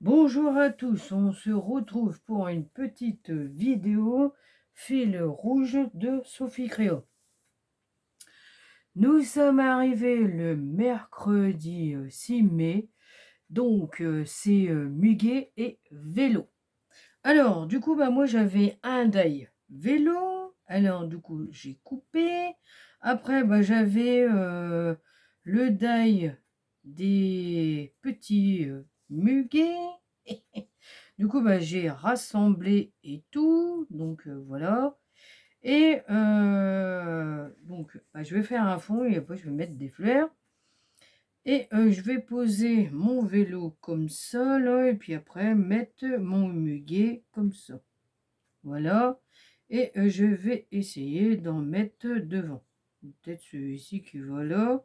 Bonjour à tous, on se retrouve pour une petite vidéo fil rouge de Sophie Créo. Nous sommes arrivés le mercredi 6 mai, donc c'est muguet et vélo. Alors du coup moi j'avais un die vélo, alors du coup j'ai coupé, après j'avais le die des petits muguets. Du coup, j'ai rassemblé et tout, donc voilà. Et donc, je vais faire un fond et après je vais mettre des fleurs. Et je vais poser mon vélo comme ça, là, et puis après mettre mon muguet comme ça. Voilà. Et je vais essayer d'en mettre devant. Peut-être celui-ci qui va là.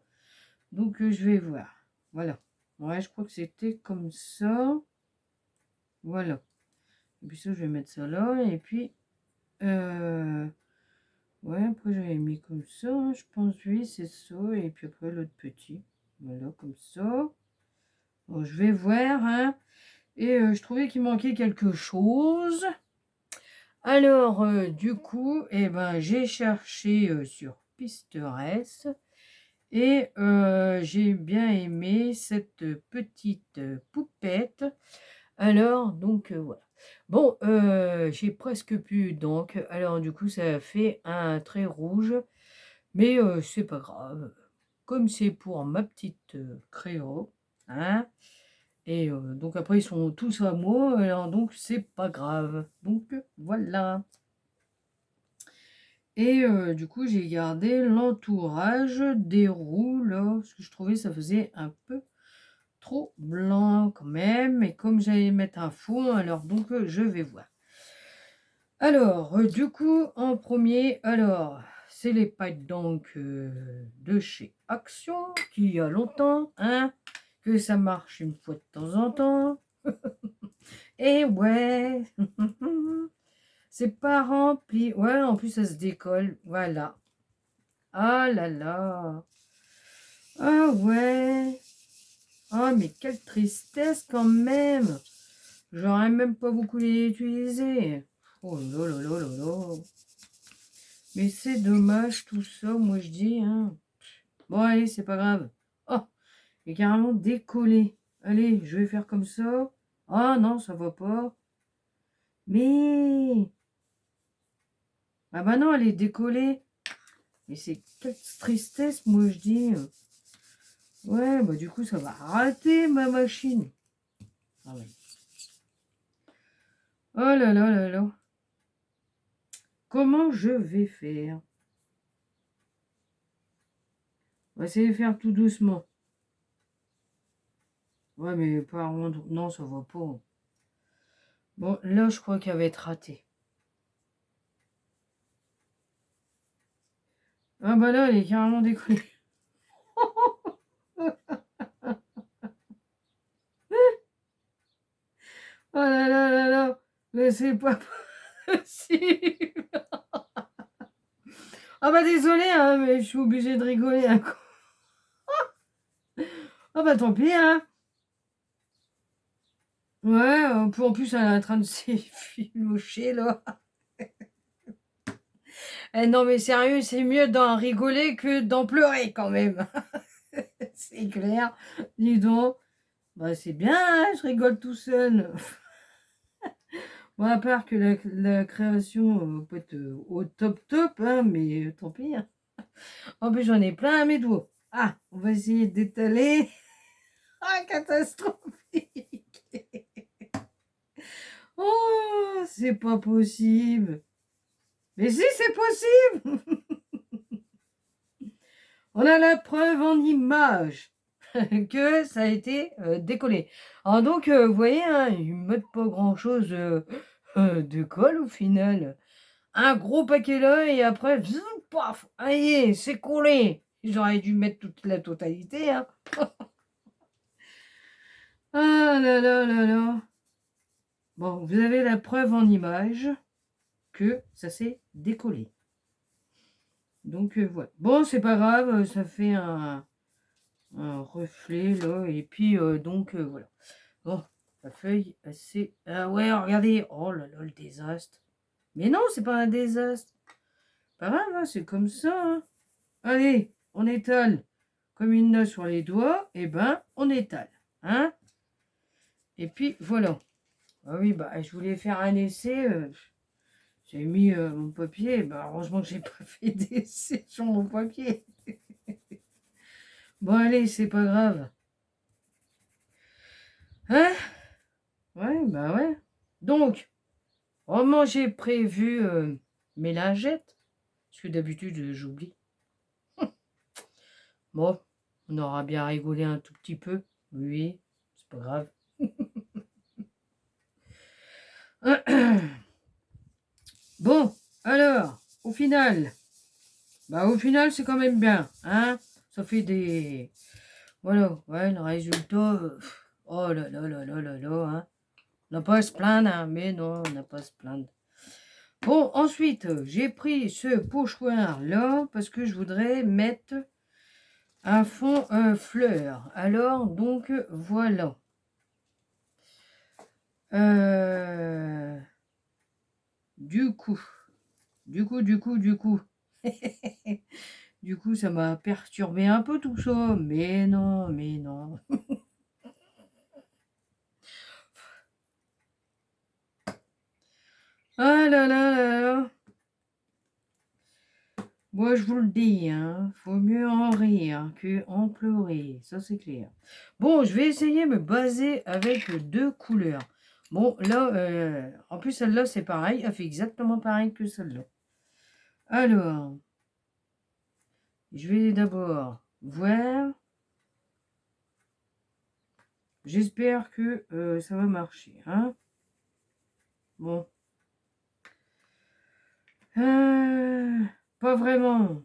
Donc je vais voir. Voilà. Ouais, je crois que c'était comme ça. Voilà. Et puis ça, je vais mettre ça là. Et puis, ouais, après j'avais mis comme ça. Je pense, oui, c'est ça. Et puis après, l'autre petit. Voilà, comme ça. Bon, je vais voir, hein. Et je trouvais qu'il manquait quelque chose. Alors, du coup, j'ai cherché sur Pinterest. Et j'ai bien aimé cette petite poupette. Alors, donc, voilà. Bon, j'ai presque plus d'encre. Alors, du coup, ça a fait un trait rouge. Mais c'est pas grave. Comme c'est pour ma petite créo. Hein. Et donc, après, ils sont tous à moi. Alors, donc, c'est pas grave. Donc, voilà. Et du coup, j'ai gardé l'entourage des roues, là. Parce que je trouvais que ça faisait un peu trop blanc quand même. Et comme j'allais mettre un fond, alors donc je vais voir. Alors, du coup, en premier, alors, c'est les pattes donc de chez Action, qui y a longtemps, hein, que ça marche une fois de temps en temps. Et ouais, c'est pas rempli. Ouais, en plus, ça se décolle. Voilà. Ah là là. Ah ouais. Ah, mais quelle tristesse quand même. J'aurais même pas beaucoup les utiliser. Oh là là là là là. Mais c'est dommage tout ça, moi je dis. Hein. Bon, allez, c'est pas grave. Oh, il est carrément décollé. Allez, je vais faire comme ça. Ah non, ça va pas. Mais... Ah bah non, elle est décollée. Mais c'est quelle tristesse, moi je dis. Ouais, bah du coup, ça va rater ma machine. Ah ouais. Oh là là là là. Comment je vais faire? On va essayer de faire tout doucement. Ouais, mais par contre, non, ça va pas. Bon, là, je crois qu'elle va être ratée. Ah bah là, elle est carrément décollée. Oh là là là là. Mais c'est pas possible. Ah bah désolé, hein, mais je suis obligée de rigoler un coup. Ah bah tant pis, hein. Ouais, en plus, elle est en train de s'effilocher, là. Eh non, mais sérieux, c'est mieux d'en rigoler que d'en pleurer, quand même. C'est clair. Dis donc. Bah c'est bien, hein, je rigole tout seul. Bon, à part que la création peut être au top top, hein, mais tant pis. Hein. En plus, j'en ai plein à mes doigts. Ah, on va essayer d'étaler. Ah, catastrophique. Oh, c'est pas possible. Mais si, c'est possible. On a la preuve en image que ça a été décollé. Alors donc, vous voyez, hein, ils ne mettent pas grand-chose de colle au final. Un gros paquet là et après, bzzz, paf, allez, c'est collé. J'aurais dû mettre toute la totalité. Hein. Ah là là là là. Bon, vous avez la preuve en image que ça s'est décollé. Donc voilà. Bon, c'est pas grave, ça fait un reflet là. Et puis donc voilà. Bon, La feuille, c'est... Ah ouais, regardez. Oh là là, le désastre. Mais non, c'est pas un désastre. Pas grave, hein, c'est comme ça. Hein. Allez, on étale. Comme une note sur les doigts, et ben, on étale. Hein. Et puis, voilà. Ah oui, bah, je voulais faire un essai. J'ai mis mon papier. Bah, heureusement que j'ai pas fait d'essai sur mon papier. Bon, allez, c'est pas grave. Hein? Ouais, bah ouais. Donc, comment j'ai prévu mes lingettes? Parce que d'habitude, j'oublie. Bon, on aura bien rigolé un tout petit peu. Oui, c'est pas grave. Bon, alors, au final, c'est quand même bien, hein. Ça fait des... Voilà, ouais, le résultat... oh là là là là là là, hein. On n'a pas à se plaindre, hein, mais non, on n'a pas à se plaindre. Bon, ensuite, j'ai pris ce pochoir-là parce que je voudrais mettre un fond fleur. Alors, donc, voilà. Du coup... Du coup, ça m'a perturbé un peu tout ça. Mais non, mais non. Ah là là là là. Moi, je vous le dis, hein, faut mieux en rire que en pleurer. Ça, c'est clair. Bon, je vais essayer de me baser avec deux couleurs. Bon, là, en plus, celle-là, c'est pareil. Elle fait exactement pareil que celle-là. Alors, je vais d'abord voir. J'espère que ça va marcher. Hein. Bon. Pas vraiment.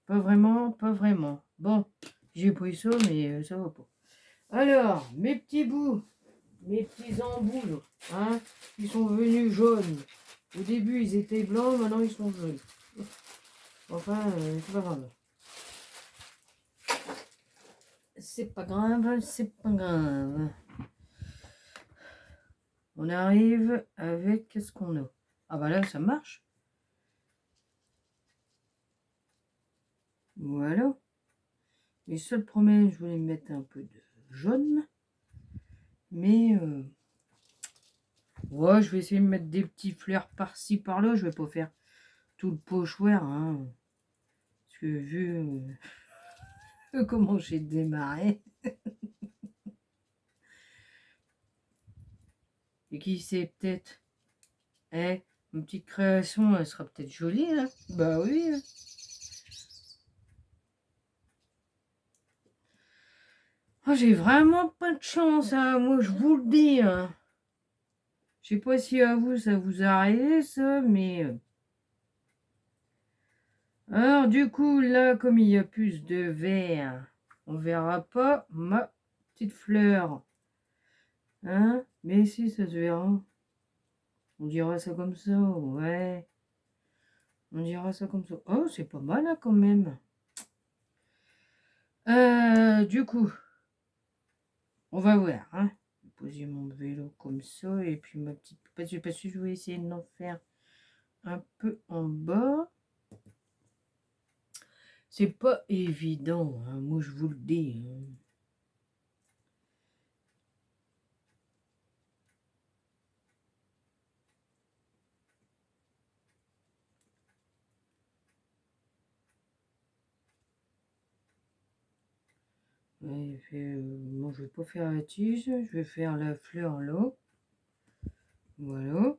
Pas vraiment, pas vraiment. Bon, j'ai pris ça, mais ça va pas. Alors, mes petits bouts, mes petits embouts, hein, ils sont venus jaunes. Au début, ils étaient blancs, maintenant ils sont jaunes. Enfin, c'est pas grave. C'est pas grave, c'est pas grave. On arrive avec, qu'est-ce qu'on a? Ah bah là, ça marche. Voilà. Les seuls problèmes, je voulais mettre un peu de jaune. Mais, ouais, je vais essayer de mettre des petits fleurs par-ci, par-là. Je vais pas faire tout le pochoir, hein. Parce que vu comment j'ai démarré. Et qui sait, peut-être, hein, une petite création, elle sera peut-être jolie, hein. Bah oui. Hein. Oh, j'ai vraiment pas de chance, hein. Moi, je vous le dis. Hein. Je sais pas si à vous, ça vous a arrivé, ça, mais... Alors, du coup, là, comme il y a plus de vert, on verra pas ma petite fleur. Hein? Mais si, ça se verra. On dira ça comme ça, ouais. On dira ça comme ça. Oh, c'est pas mal, hein, quand même. Du coup, on va voir, hein. Je vais poser mon vélo comme ça, et puis ma petite... Parce que je vais essayer de l'en faire un peu en bas. C'est pas évident, hein, moi je vous le dis. Hein. Ouais, moi je vais pas faire la tige, je vais faire la fleur là. Voilà.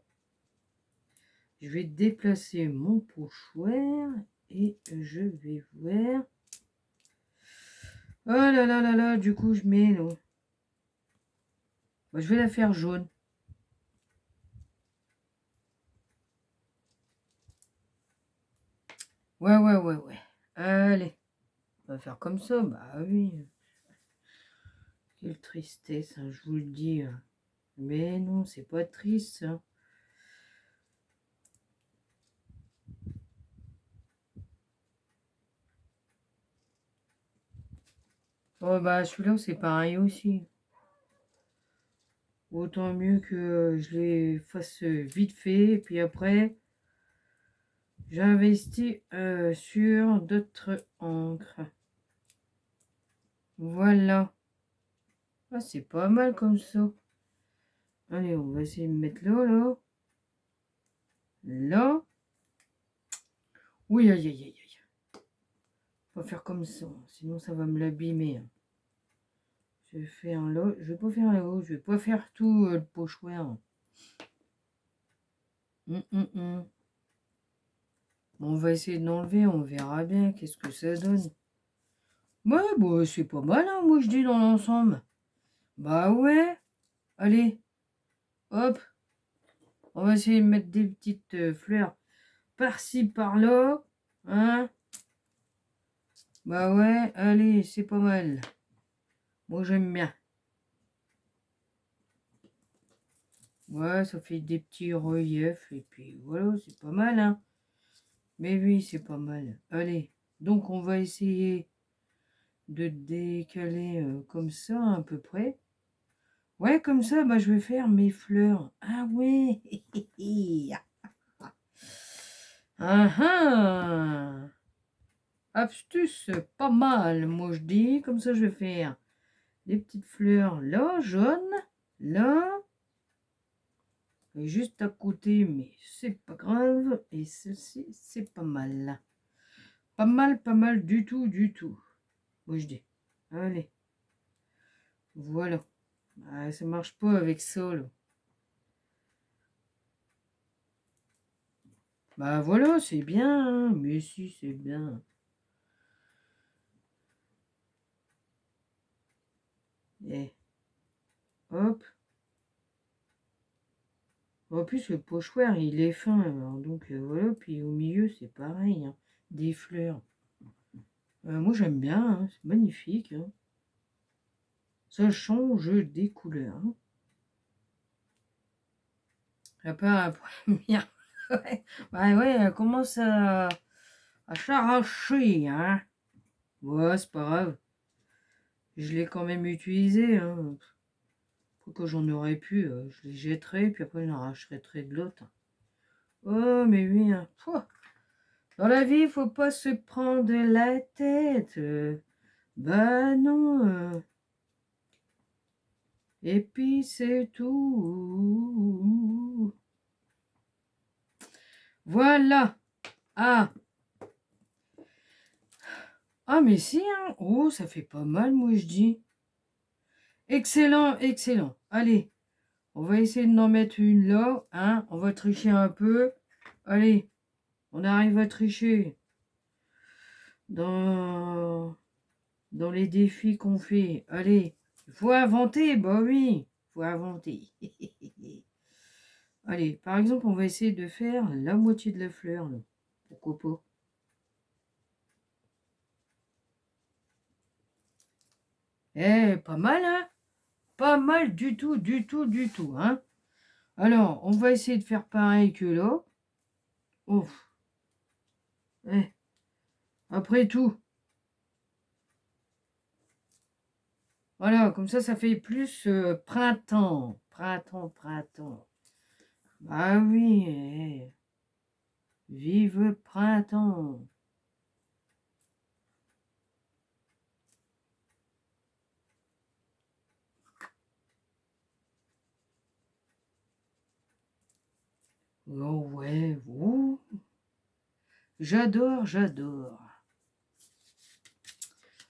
Je vais déplacer mon pochoir et je vais voir. Oh là là là là, du coup je mets là. Bah, je vais la faire jaune. Ouais, ouais, ouais, ouais. Allez, on va faire comme ça. Bah oui. Quelle tristesse, hein, je vous le dis. Hein. Mais non, c'est pas triste. Hein. Oh bah celui-là, c'est pareil aussi. Autant mieux que je les fasse vite fait. Et puis après, j'investis sur d'autres encres. Voilà. Ah, c'est pas mal comme ça. Allez, on va essayer de mettre là, là. Là. Oui, aïe, aïe, aïe, aïe. On va faire comme ça, sinon ça va me l'abîmer. Je vais faire là. Je vais pas faire là-haut. Je vais pas faire tout le pochoir. Bon, on va essayer de l'enlever. On verra bien qu'est-ce que ça donne. Ouais, bah, c'est pas mal, hein, moi je dis dans l'ensemble. Bah ouais. Allez, hop. On va essayer de mettre des petites fleurs par-ci, par-là. Hein? Bah ouais, allez, c'est pas mal. Moi j'aime bien. Ouais, ça fait des petits reliefs. Et puis voilà, c'est pas mal, hein. Mais oui, c'est pas mal. Allez, donc on va essayer de décaler comme ça à peu près. Ouais, comme ça, bah, je vais faire mes fleurs. Ah ouais. Ah ah. Astuce, pas mal, moi je dis. Comme ça, je vais faire des petites fleurs là, jaunes, là. Et juste à côté, mais c'est pas grave. Et ceci, c'est pas mal. Pas mal du tout, du tout. Moi je dis. Allez. Voilà. Ah, ça marche pas avec ça, là. Bah voilà, c'est bien, hein. Mais si, c'est bien. Et hop. En plus, le pochoir, il est fin. Alors, donc voilà, puis au milieu, c'est pareil, hein. Des fleurs. Moi, j'aime bien, hein. C'est magnifique, hein. Ça change des couleurs, hein. La première. Ouais, bah ouais, elle commence à s'arracher, hein. Ouais, c'est pas grave. Je l'ai quand même utilisé, hein. Quand j'en aurais pu, je les jetterai, puis après, je l'arracherai de l'autre. Oh, mais oui, hein. Pouah. Dans la vie, il faut pas se prendre la tête. Bah non. Et puis, c'est tout. Voilà. Ah. Ah, mais si, hein. Oh, ça fait pas mal, moi, je dis. Excellent, excellent. Allez, on va essayer d'en mettre une là, hein. On va tricher un peu. Allez, on arrive à tricher dans les défis qu'on fait. Allez, il faut inventer, bah oui, il faut inventer. Allez, par exemple, on va essayer de faire la moitié de la fleur, là. Pourquoi pas? Eh, pas mal, hein? Pas mal du tout, du tout, du tout, hein? Alors, on va essayer de faire pareil que là. Ouf. Eh, après tout. Voilà, comme ça fait plus printemps. Printemps, printemps. Ah oui, vive le printemps. Oh ouais, ouh. J'adore, j'adore.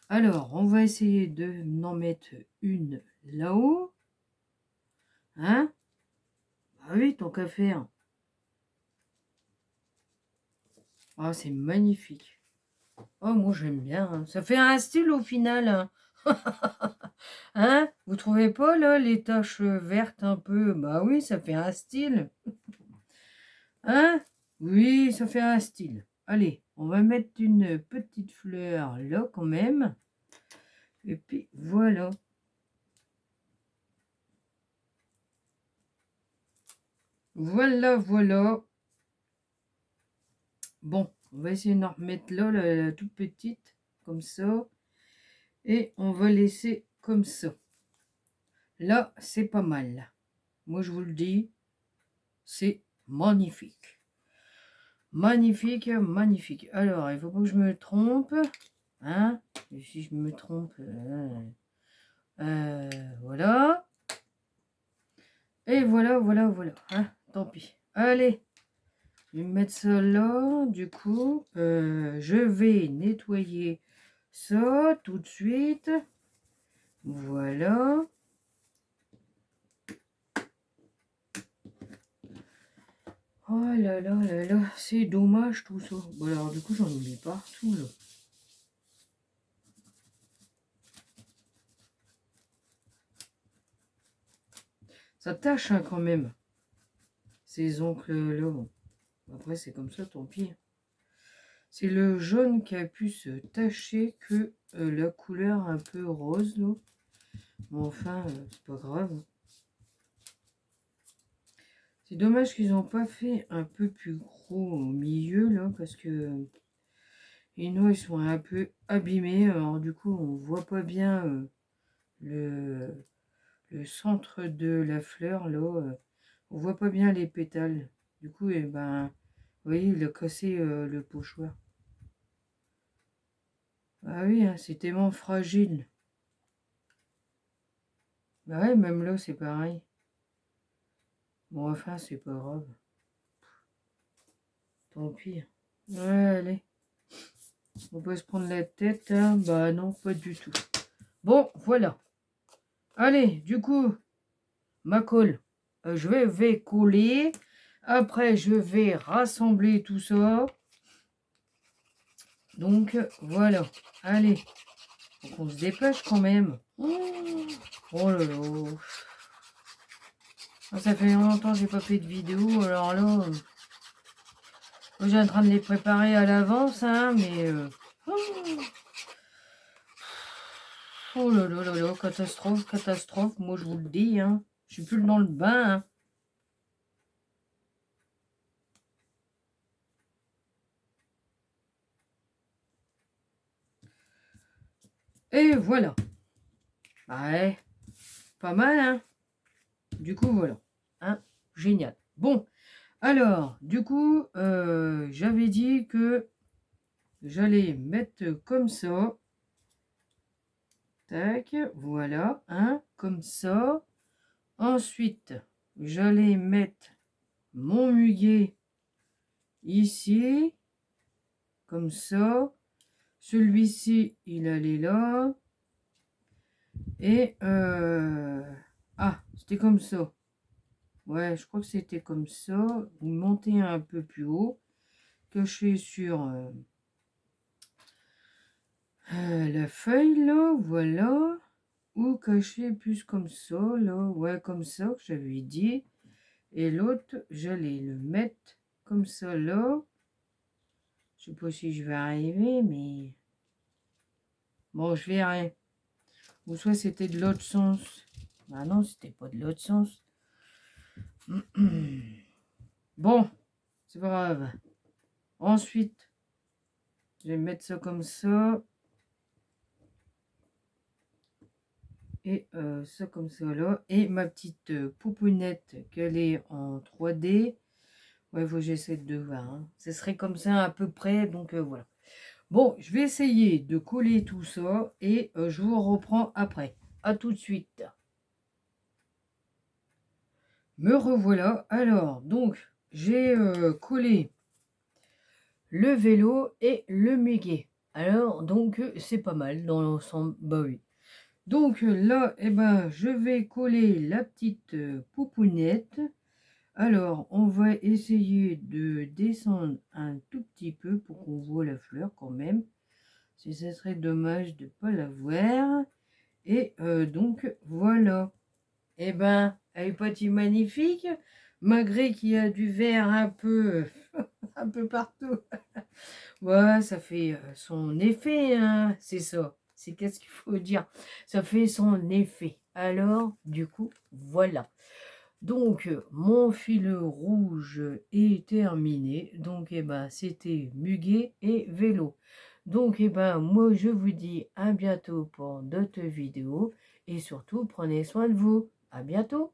Alors, on va essayer de n'en mettre une là-haut. Hein? Ah oui, tant qu'à faire. Ah, c'est magnifique. Oh, moi j'aime bien, hein. Ça fait un style au final, hein. Hein? Vous trouvez pas là les taches vertes un peu? Bah oui, ça fait un style. Hein? Oui, ça fait un style. Allez, on va mettre une petite fleur là quand même. Et puis voilà. Voilà, voilà. Bon, on va essayer d'en remettre là, la toute petite, comme ça. Et on va laisser comme ça. Là, c'est pas mal. moi je vous le dis, c'est magnifique. Magnifique, magnifique. Alors, il faut pas que je me trompe. Hein? Et si je me trompe, voilà. Et voilà, voilà, voilà. Hein? Tant pis. Allez, je vais mettre ça là. Du coup, je vais nettoyer ça tout de suite. Voilà. Oh là là là là, c'est dommage tout ça. Bon alors du coup j'en ai mis partout là. Ça tâche hein, quand même. Ces oncles là. Bon. Après c'est comme ça, tant pis. C'est le jaune qui a pu se tacher que la couleur un peu rose là. Mais enfin, c'est pas grave. C'est dommage qu'ils n'ont pas fait un peu plus gros au milieu là, parce que les noix ils sont un peu abîmés. Alors du coup on voit pas bien le centre de la fleur là. On voit pas bien les pétales. Du coup, eh ben, vous voyez, il a cassé le pochoir. Ah oui, hein, c'est tellement fragile. Bah ouais, même là, c'est pareil. Bon, enfin, c'est pas grave. Tant pis. Ouais, allez. On peut se prendre la tête, hein. Bah non, pas du tout. Bon, voilà. Allez, du coup, ma colle, je vais coller. Après, je vais rassembler tout ça. Donc, voilà. Allez. Faut qu'on se dépêche quand même. Oh là là. Ah, ça fait longtemps que j'ai pas fait de vidéo. Alors là, moi, j'ai en train de les préparer à l'avance, hein, mais... Oh là là là là, catastrophe, catastrophe. Moi, je vous le dis, hein. Je suis plus dans le bain, hein. Et voilà. Ouais, pas mal, hein. Du coup, voilà. Hein, génial. Bon, alors, du coup, j'avais dit que j'allais mettre comme ça. Tac, voilà, hein, comme ça. Ensuite, j'allais mettre mon muguet ici, comme ça. Celui-ci, il allait là. Et, ah, c'était comme ça. Ouais, je crois que c'était comme ça. Vous montez un peu plus haut. Cachez sur la feuille, là, voilà. Ou cacher plus comme ça, là. Ouais, comme ça, que j'avais dit. Et l'autre, j'allais le mettre comme ça, là. Je sais pas si je vais arriver, mais... Bon, je verrai. Ou soit c'était de l'autre sens. Ah non, c'était pas de l'autre sens. Bon, c'est pas grave. Ensuite, je vais mettre ça comme ça. Et ça comme ça là. Et ma petite poupounette qu'elle est en 3D. Ouais, il faut que j'essaie de voir. Hein. Ce serait comme ça à peu près. Donc voilà. Bon, je vais essayer de coller tout ça. Et je vous reprends après. À tout de suite. Me revoilà. Alors, donc, j'ai collé le vélo et le muguet. Alors, donc, c'est pas mal dans l'ensemble. Bah oui. Donc là, eh ben, je vais coller la petite poupounette. Alors, on va essayer de descendre un tout petit peu pour qu'on voit la fleur quand même. Si ça serait dommage de ne pas la voir. Et donc, voilà. Eh ben, elle est pas-t-il magnifique? Malgré qu'il y a du vert un peu, un peu partout. Ouais, ça fait son effet, hein, c'est ça. C'est qu'est-ce qu'il faut dire? Ça fait son effet. Alors, du coup, voilà. Donc, mon fil rouge est terminé. Donc, eh ben, c'était muguet et vélo. Donc, eh ben, moi, je vous dis à bientôt pour d'autres vidéos. Et surtout, prenez soin de vous. À bientôt.